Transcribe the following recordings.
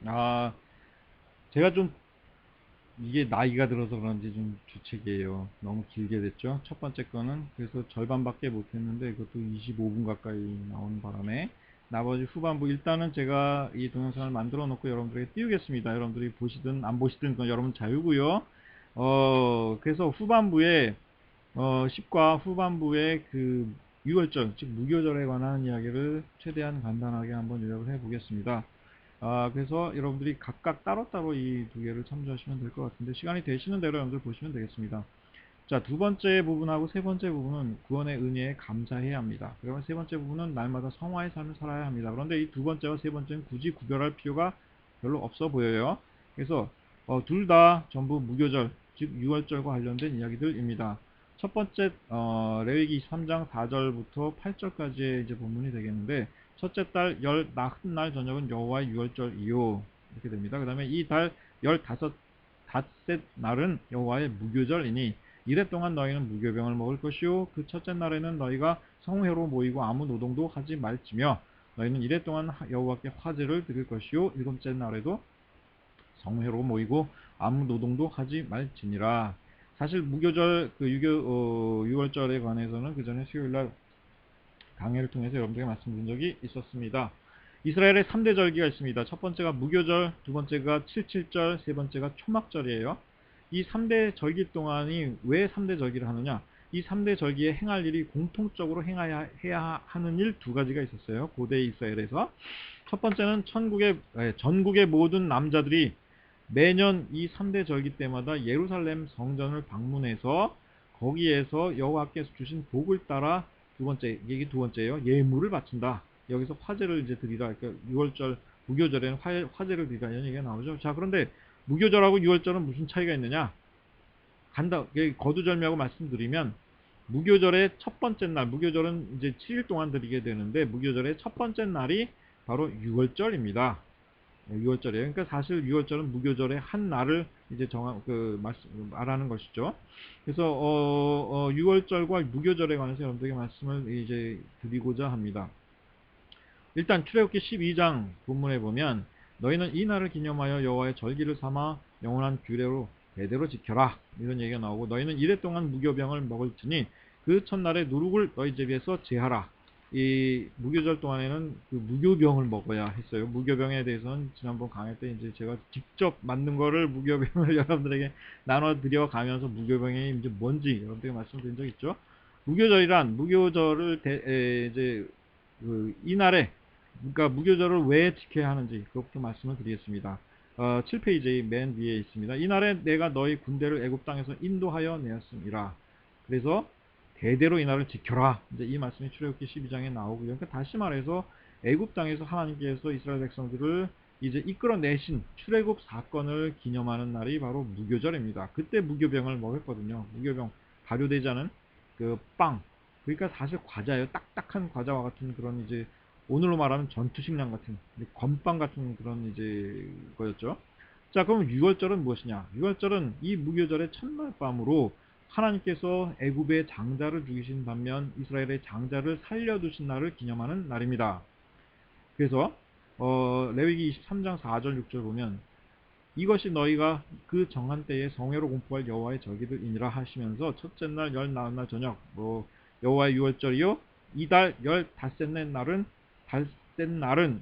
아, 제가 좀 이게 나이가 들어서 그런지 좀 주책이에요. 너무 길게 됐죠. 첫 번째 거는 그래서 절반밖에 못했는데 이것도 25분 가까이 나오는 바람에 나머지 후반부 일단은 제가 이 동영상을 만들어 놓고 여러분들에게 띄우겠습니다. 여러분들이 보시든 안 보시든 그건 여러분 자유고요. 그래서 후반부에 10과 후반부에 그 6월절 즉 무교절에 관한 이야기를 최대한 간단하게 한번 요약을 해 보겠습니다. 그래서 여러분들이 각각 따로따로 이 두 개를 참조하시면 될 것 같은데 시간이 되시는 대로 여러분들 보시면 되겠습니다. 자, 두 번째 부분하고 세 번째 부분은 구원의 은혜에 감사해야 합니다. 그러면 세 번째 부분은 날마다 성화의 삶을 살아야 합니다. 그런데 이 두 번째와 세 번째는 굳이 구별할 필요가 별로 없어 보여요. 그래서 둘 다 전부 무교절, 즉 6월절과 관련된 이야기들입니다. 첫 번째 레위기 23장 4절부터 8절까지의 이제 본문이 되겠는데 첫째 달 열 나흔 날 저녁은 여호와의 유월절이요 이렇게 됩니다. 그 다음에 이 달 열다섯 닷셋 날은 여호와의 무교절이니 이래 동안 너희는 무교병을 먹을 것이요 그 첫째 날에는 너희가 성회로 모이고 아무 노동도 하지 말지며 너희는 이래 동안 여호와께 화제를 드릴 것이요 일곱째 날에도 성회로 모이고 아무 노동도 하지 말지니라. 사실 무교절 그 유월절에 관해서는 그 전에 수요일날 강해를 통해서 여러분들에게 말씀드린 적이 있었습니다. 이스라엘의 3대 절기가 있습니다. 첫 번째가 무교절, 두 번째가 칠칠절, 세 번째가 초막절이에요. 이 3대 절기 동안이 왜 3대 절기를 하느냐? 이 3대 절기에 행할 일이 공통적으로 해야 하는 일 두 가지가 있었어요. 고대 이스라엘에서. 첫 번째는 전국의 모든 남자들이 매년 이 3대 절기 때마다 예루살렘 성전을 방문해서 거기에서 여호와께서 주신 복을 따라 이게 두 번째예요. 예물을 바친다. 여기서 화제를 이제 드리라. 그러니까 6월절, 무교절에는 화제를 드리라. 이런 얘기가 나오죠. 자, 그런데 무교절하고 6월절은 무슨 차이가 있느냐? 거두절미하고 말씀드리면, 무교절의 첫 번째 날, 무교절은 이제 7일 동안 드리게 되는데, 무교절의 첫 번째 날이 바로 6월절입니다. 6월절이에요. 그러니까 사실 6월절은 무교절의 한 날을 이제 말하는 것이죠. 그래서 6월절과 무교절에 관해서 여러분들에게 말씀을 이제 드리고자 합니다. 일단 출애굽기 12장 본문에 보면 너희는 이 날을 기념하여 여호와의 절기를 삼아 영원한 규례로 대대로 지켜라 이런 얘기가 나오고 너희는 이래 동안 무교병을 먹을지니 그 첫날에 누룩을 너희 집에서 제하라. 이 무교절 동안에는 그 무교병을 먹어야 했어요. 무교병에 대해서는 지난번 강의 때 이제 제가 직접 만든 거를 무교병을 여러분들에게 나눠 드려 가면서 무교병이 이제 뭔지 여러분들에게 말씀드린 적 있죠. 무교절이란 무교절을 이제 이날에 그러니까 무교절을 왜 지켜야 하는지 그것부터 말씀을 드리겠습니다. 7페이지 맨 위에 있습니다. 이날에 내가 너희 군대를 애굽 땅에서 인도하여 내었습니다. 그래서 대대로 이날을 지켜라. 이제 이 말씀이 출애굽기 12장에 나오고요. 그러니까 다시 말해서 애굽 땅에서 하나님께서 이스라엘 백성들을 이제 이끌어내신 출애굽 사건을 기념하는 날이 바로 무교절입니다. 그때 무교병을 먹었거든요. 무교병 발효되지 않은 그 빵. 그러니까 사실 과자예요. 딱딱한 과자와 같은 그런 이제 오늘로 말하면 전투식량 같은 건빵 같은 그런 이제 거였죠. 자, 그럼 6월절은 무엇이냐? 6월절은 이 무교절의 첫날 밤으로 하나님께서 애굽의 장자를 죽이신 반면 이스라엘의 장자를 살려두신 날을 기념하는 날입니다. 그래서 레위기 23장 4절 6절 보면 이것이 너희가 그 정한 때에 성회로 공포할 여호와의 절기들이니라 하시면서 첫째 날 열 나흔 날 저녁 여호와의 유월절이요 이달 열 닷셋 날은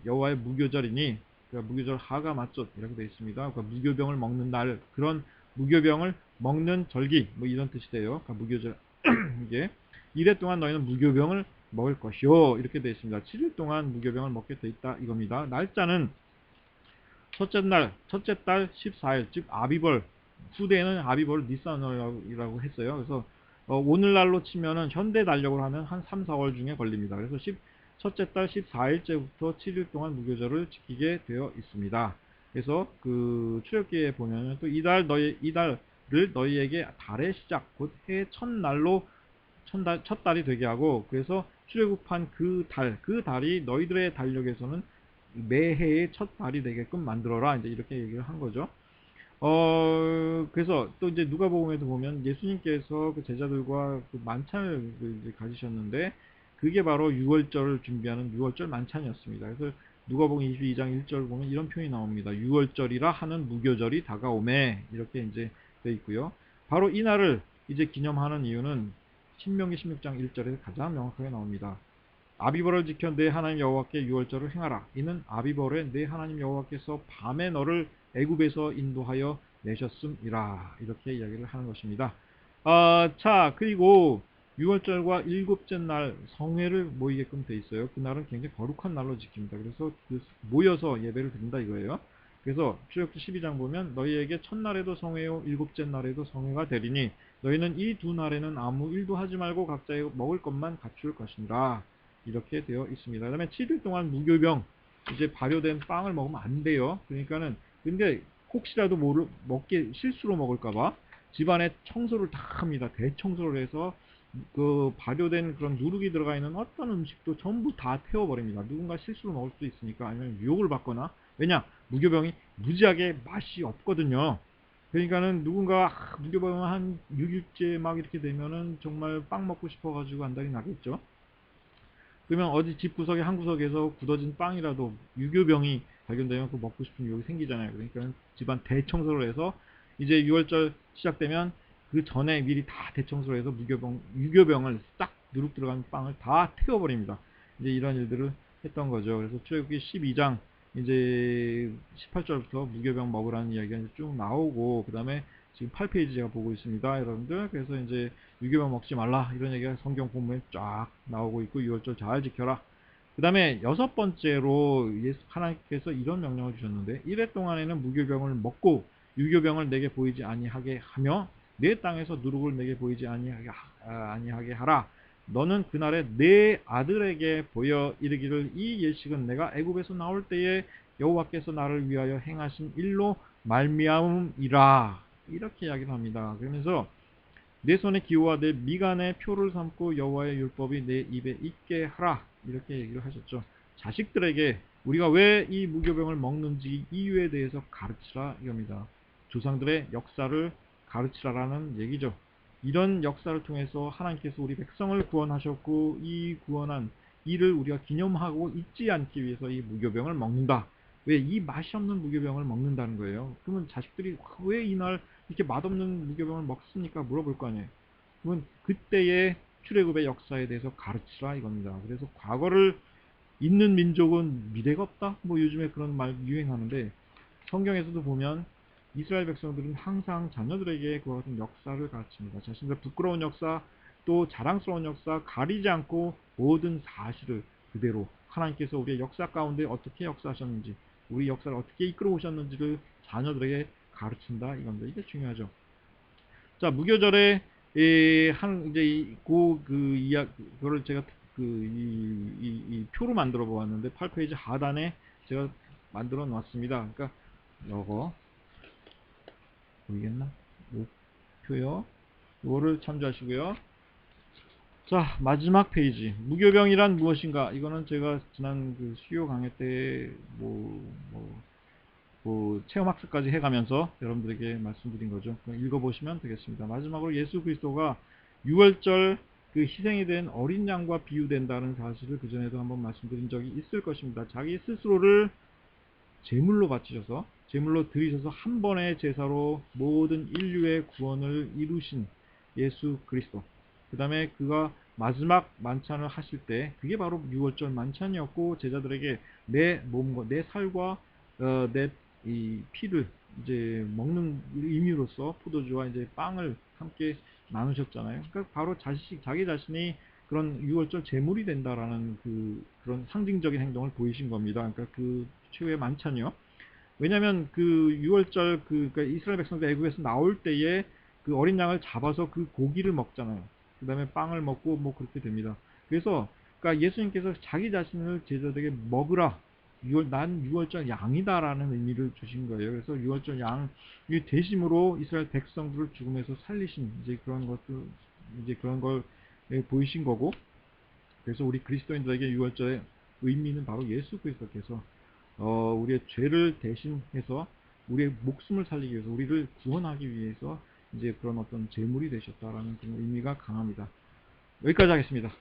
여호와의 무교절이니 그러니까 무교절 하가 맞죠 이렇게 되어 있습니다. 그러니까 무교병을 먹는 날 그런 무교병을 먹는 절기 뭐 이런 뜻이 돼요. 그러니까 무교절 이게 이래 동안 너희는 무교병을 먹을 것이요 이렇게 되어 있습니다. 7일 동안 무교병을 먹게 돼 있다 이겁니다. 날짜는 첫째 달 14일, 즉 아비벌, 후대에는 아비벌 니산이라고 했어요. 그래서 오늘날로 치면은 현대 달력으로 하면 한 3, 4월 중에 걸립니다. 그래서 첫째 달 14일째부터 7일 동안 무교절을 지키게 되어 있습니다. 그래서 그 출애굽기에 보면은 또 이달을 너희에게 달의 시작, 곧 해의 첫날로 첫 달이 되게 하고 그래서 출애굽한 그 달이 너희들의 달력에서는 매해의 첫 달이 되게끔 만들어라. 이제 이렇게 얘기를 한 거죠. 그래서 또 이제 누가복음에도 보면 예수님께서 그 제자들과 그 만찬을 이제 가지셨는데 그게 바로 6월절을 준비하는 6월절 만찬이었습니다. 그래서 누가복음 22장 1절 보면 이런 표현이 나옵니다. 6월절이라 하는 무교절이 다가오매 이렇게 이제 되어 있고요. 바로 이 날을 이제 기념하는 이유는 신명기 16장 1절에서 가장 명확하게 나옵니다. 아비벌을 지켜 내 하나님 여호와께 유월절을 행하라. 이는 아비벌에 내 하나님 여호와께서 밤에 너를 애굽에서 인도하여 내셨음이라. 이렇게 이야기를 하는 것입니다. 자, 그리고 유월절과 일곱째 날 성회를 모이게끔 돼 있어요. 그날은 굉장히 거룩한 날로 지킵니다. 그래서 모여서 예배를 드린다 이거예요. 그래서 출애굽기 12장 보면 너희에게 첫날에도 성회요 일곱째 날에도 성회가 되리니 너희는 이 두 날에는 아무 일도 하지 말고 각자의 먹을 것만 갖출 것이니라. 이렇게 되어 있습니다. 그 다음에 7일 동안 무교병, 이제 발효된 빵을 먹으면 안 돼요. 그러니까는, 근데 혹시라도 먹게 실수로 먹을까봐 집안에 청소를 다 합니다. 대청소를 해서 그 발효된 그런 누룩이 들어가 있는 어떤 음식도 전부 다 태워버립니다. 누군가 실수로 먹을 수도 있으니까, 아니면 유혹을 받거나. 왜냐? 무교병이 무지하게 맛이 없거든요. 그러니까는 누군가 무교병 한 6일째 막 이렇게 되면은 정말 빵 먹고 싶어가지고 안달이 나겠죠. 그러면 어디 집 구석에 한 구석에서 굳어진 빵이라도 유교병이 발견되면 그 먹고 싶은 유혹이 생기잖아요. 그러니까 집안 대청소를 해서 이제 6월절 시작되면 그 전에 미리 다 대청소를 해서 유교병을 싹 누룩 들어간 빵을 다 태워버립니다. 이제 이런 일들을 했던 거죠. 그래서 출애굽기 12장 이제 18절부터 무교병 먹으라는 이야기가 쭉 나오고, 그 다음에 지금 8페이지 제가 보고 있습니다, 여러분들. 그래서 이제 유교병 먹지 말라 이런 얘기가 성경 본문에 쫙 나오고 있고, 6월절 잘 지켜라. 그 다음에 여섯 번째로 하나님께서 이런 명령을 주셨는데, 1회 동안에는 무교병을 먹고 유교병을 내게 보이지 아니하게 하며 내 땅에서 누룩을 내게 보이지 아니하게 하라. 너는 그날에 내 아들에게 보여 이르기를 이 예식은 내가 애굽에서 나올 때에 여호와께서 나를 위하여 행하신 일로 말미암음이라. 이렇게 이야기를 합니다. 그러면서 내 손의 기호와 내 미간의 표를 삼고 여호와의 율법이 내 입에 있게 하라. 이렇게 얘기를 하셨죠. 자식들에게 우리가 왜 이 무교병을 먹는지 이유에 대해서 가르치라 이겁니다. 조상들의 역사를 가르치라라는 얘기죠. 이런 역사를 통해서 하나님께서 우리 백성을 구원하셨고, 이 구원한 이를 우리가 기념하고 잊지 않기 위해서 이 무교병을 먹는다. 왜 이 맛이 없는 무교병을 먹는다는 거예요. 그러면 자식들이 왜 이날 이렇게 맛없는 무교병을 먹습니까? 물어볼 거 아니에요. 그러면 그때의 출애굽의 역사에 대해서 가르치라 이겁니다. 그래서 과거를 잊는 민족은 미래가 없다? 뭐 요즘에 그런 말 유행하는데, 성경에서도 보면 이스라엘 백성들은 항상 자녀들에게 그와 같은 역사를 가르칩니다. 자신들의 부끄러운 역사, 또 자랑스러운 역사 가리지 않고 모든 사실을 그대로 하나님께서 우리의 역사 가운데 어떻게 역사하셨는지, 우리 역사를 어떻게 이끌어 오셨는지를 자녀들에게 가르친다 이겁니다. 이게 중요하죠. 자, 무교절에 이제 그거를 제가 이 표로 만들어 보았는데 8페이지 하단에 제가 만들어 놨습니다. 그러니까 요거 보이겠나? 목표요. 이거를 참조하시고요. 자, 마지막 페이지. 무교병이란 무엇인가? 이거는 제가 지난 그 수요 강의 때 체험학습까지 해가면서 여러분들에게 말씀드린 거죠. 읽어보시면 되겠습니다. 마지막으로 예수 그리스도가 6월절 그 희생이 된 어린 양과 비유된다는 사실을 그전에도 한번 말씀드린 적이 있을 것입니다. 자기 스스로를 제물로 바치셔서, 제물로 드리셔서 한 번의 제사로 모든 인류의 구원을 이루신 예수 그리스도. 그 다음에 그가 마지막 만찬을 하실 때 그게 바로 6월절 만찬이었고, 제자들에게 내 몸과 내 살과 내 이 피를 이제 먹는 의미로서 포도주와 이제 빵을 함께 나누셨잖아요. 그러니까 바로 자기 자신이 그런 6월절 제물이 된다라는 그런 상징적인 행동을 보이신 겁니다. 그러니까 그 최후의 만찬이요. 왜냐하면 그 6월절 그러니까 이스라엘 백성들 애굽에서 나올 때에 그 어린 양을 잡아서 그 고기를 먹잖아요. 그 다음에 빵을 먹고 뭐 그렇게 됩니다. 그래서 그러니까 예수님께서 자기 자신을 제자들에게 먹으라. 난 6월절 양이다라는 의미를 주신 거예요. 그래서 6월절 양이 대심으로 이스라엘 백성들을 죽음에서 살리신 이제 그런 걸 보이신 거고, 그래서 우리 그리스도인들에게 6월절의 의미는 바로 예수 그리스도께서 우리의 죄를 대신해서 우리의 목숨을 살리기 위해서, 우리를 구원하기 위해서 이제 그런 어떤 제물이 되셨다라는 그런 의미가 강합니다. 여기까지 하겠습니다.